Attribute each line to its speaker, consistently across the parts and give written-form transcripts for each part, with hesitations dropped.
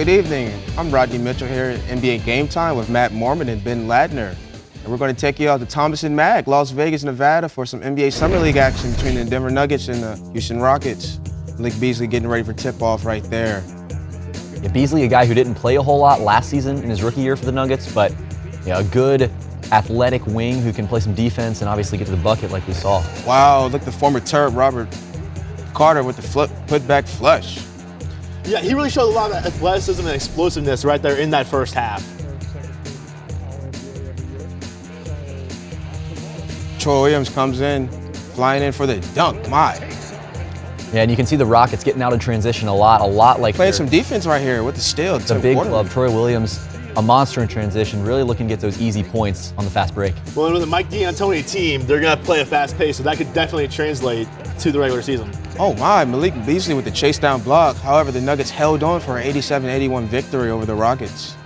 Speaker 1: Good evening. I'm Rodney Mitchell here at NBA Game Time with Matt Mormon and Ben Ladner. And we're going to take you out to Thomas and Mack, Las Vegas, Nevada for some NBA Summer League action between the Denver Nuggets and the Houston Rockets. Malik Beasley getting ready for tip-off right there.
Speaker 2: Yeah, Beasley, a guy who didn't play a whole lot last season in his rookie year for the Nuggets, but a good athletic wing who can play some defense and obviously get to the bucket like we saw.
Speaker 1: Wow, look at the former Terp, Robert Carter with the put-back flush.
Speaker 3: Yeah, he really showed a lot of athleticism and explosiveness right there in that first half.
Speaker 1: Troy Williams comes in, flying in for the dunk. My.
Speaker 2: Yeah, and you can see the Rockets getting out in transition a lot like
Speaker 1: playing some defense right here with the steal.
Speaker 2: It's a big club. Troy Williams, a monster in transition, really looking to get those easy points on the fast break.
Speaker 3: Well, with the Mike D'Antoni team, they're going to play a fast pace, so that could definitely translate to the regular season.
Speaker 1: Oh my, Malik Beasley with the chase down block. However, the Nuggets held on for an 87-81 victory over the Rockets.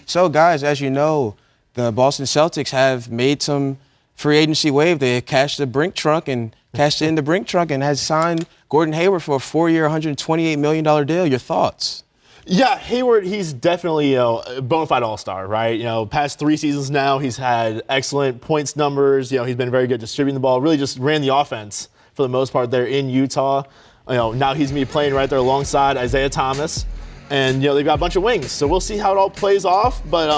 Speaker 1: So guys, as you know, the Boston Celtics have made some free agency wave. They cashed the Brink trunk and cashed in the Brink trunk and has signed Gordon Hayward for a 4-year, $128 million deal. Your thoughts?
Speaker 3: Yeah, Hayward, he's definitely a bona fide all-star, right? Past 3 seasons now, he's had excellent points numbers. He's been very good distributing the ball, really just ran the offense for the most part there in Utah. Now he's going to be playing right there alongside Isaiah Thomas. And, they've got a bunch of wings. So we'll see how it all plays off. But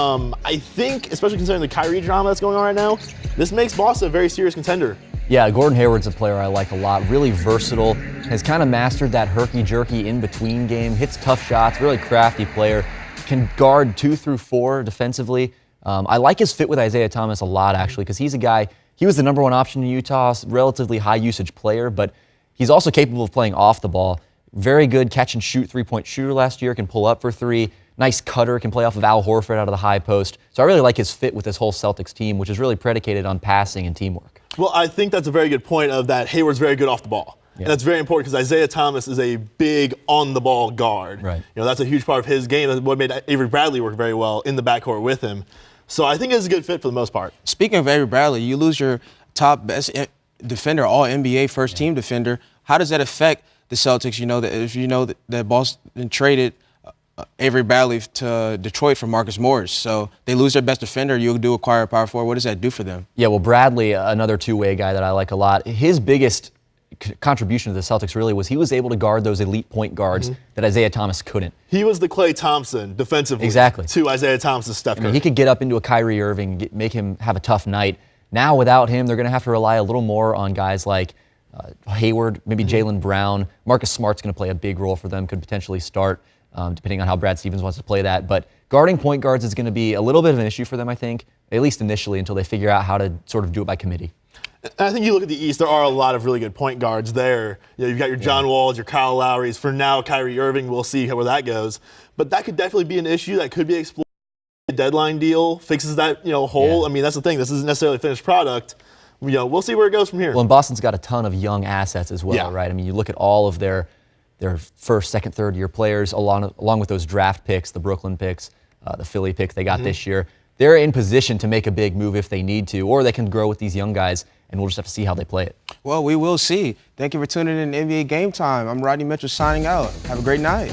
Speaker 3: I think, especially considering the Kyrie drama that's going on right now, this makes Boston a very serious contender.
Speaker 2: Yeah, Gordon Hayward's a player I like a lot. Really versatile. Has kind of mastered that herky-jerky in-between game. Hits tough shots. Really crafty player. Can guard 2 through 4 defensively. I like his fit with Isaiah Thomas a lot, actually, because he's a guy, he was the #1 option in Utah, relatively high-usage player, but he's also capable of playing off the ball. Very good catch-and-shoot three-point shooter last year, can pull up for 3. Nice cutter, can play off of Al Horford out of the high post. So I really like his fit with this whole Celtics team, which is really predicated on passing and teamwork.
Speaker 3: Well, I think that's a very good point of that Hayward's very good off the ball. Yeah. And that's very important because Isaiah Thomas is a big on-the-ball guard.
Speaker 2: Right.
Speaker 3: That's a huge part of his game. That's what made Avery Bradley work very well in the backcourt with him. So I think it's a good fit for the most part.
Speaker 1: Speaking of Avery Bradley, you lose your top best defender, all-NBA first-team defender. How does that affect the Celtics? That Boston traded Avery Bradley to Detroit for Marcus Morris. So they lose their best defender, you do acquire a power forward. What does that do for them?
Speaker 2: Yeah, well, Bradley, another two-way guy that I like a lot. His biggest contribution to the Celtics really was he was able to guard those elite point guards that Isaiah Thomas couldn't.
Speaker 3: He was the Klay Thompson defensively to Isaiah Thomas's Steph Curry.
Speaker 2: He could get up into a Kyrie Irving, make him have a tough night. Now without him, they're going to have to rely a little more on guys like Hayward, maybe Jaylen Brown. Marcus Smart's going to play a big role for them, could potentially start, depending on how Brad Stevens wants to play that. But guarding point guards is going to be a little bit of an issue for them, I think, at least initially, until they figure out how to sort of do it by committee.
Speaker 3: I think you look at the East, there are a lot of really good point guards there. You've got your John Walls, your Kyle Lowrys. For now, Kyrie Irving, we'll see where that goes. But that could definitely be an issue that could be explored. The deadline deal fixes that hole. Yeah. I mean, that's the thing. This isn't necessarily a finished product. We'll see where it goes from here.
Speaker 2: Well, and Boston's got a ton of young assets as well, right? I mean, you look at all of their first, second, third-year players, along with those draft picks, the Brooklyn picks, the Philly pick they got this year. They're in position to make a big move if they need to, or they can grow with these young guys, and we'll just have to see how they play it.
Speaker 1: Well, we will see. Thank you for tuning in to NBA Game Time. I'm Rodney Mitchell signing out. Have a great night.